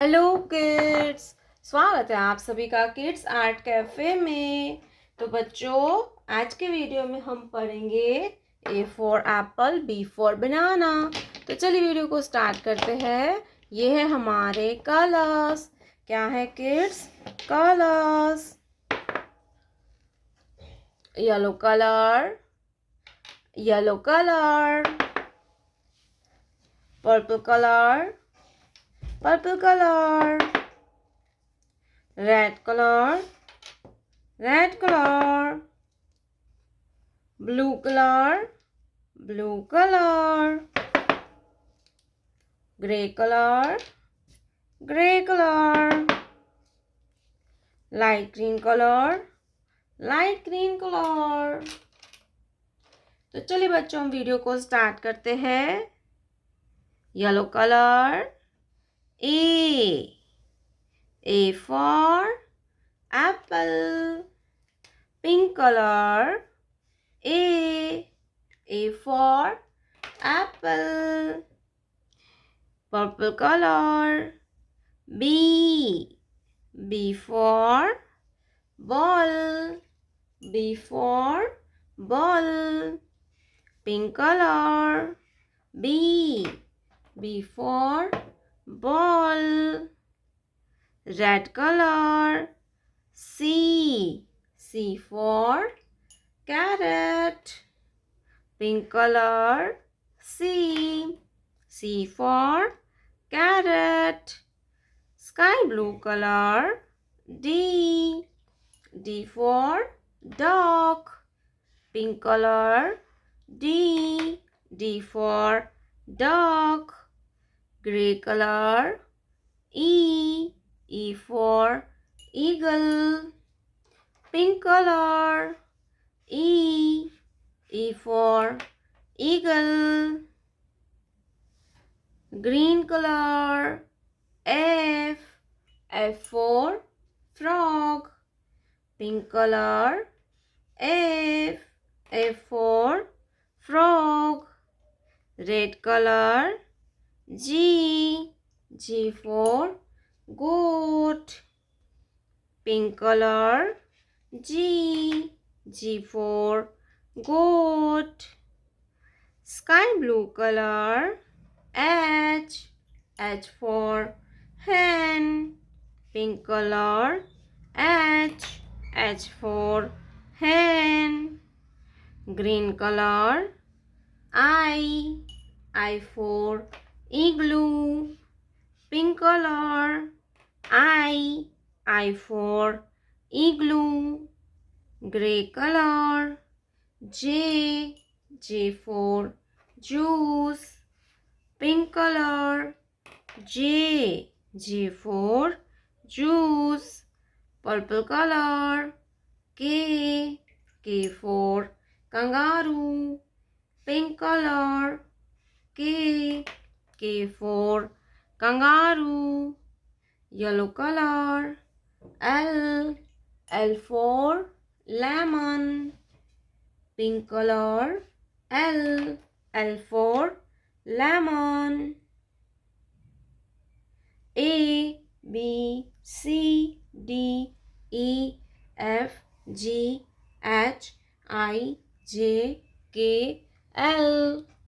Hello kids. स्वागत है आप सभी का किड्स आर्ट कैफे में। तो बच्चों, आज के वीडियो में हम पढ़ेंगे A for apple, B for banana. तो चलिए वीडियो को स्टार्ट करते हैं। ये है हमारे कलर्स। क्या है kids? Colours. Yellow colour, yellow colour, purple colour, purple colour, red color, red color, blue color, blue color, gray color, gray color, light green color, light green color। तो चलिए बच्चों, हम वीडियो को स्टार्ट करते हैं। Yellow colour, A for Apple. Pink colour, A for apple. Purple color, B for ball, B for ball. Pink color, B for ball. Red color, C for carrot. Pink color, C for carrot. Sky blue color, D for dog. Pink color, D for dog. Gray color, E for eagle. Pink color, E for eagle. Green color, F for frog. Pink color, F for frog. Red color, G for goat. Pink color, G for goat. Sky blue color, H for hen. Pink color, H for hen. Green color, I for igloo. Pink color, I for igloo. Gray color, J for juice. Pink color, J for juice. Purple color, K for kangaroo. Pink color, K for kangaroo. Yellow color, L for lemon. Pink color, L for lemon. A B C D E F G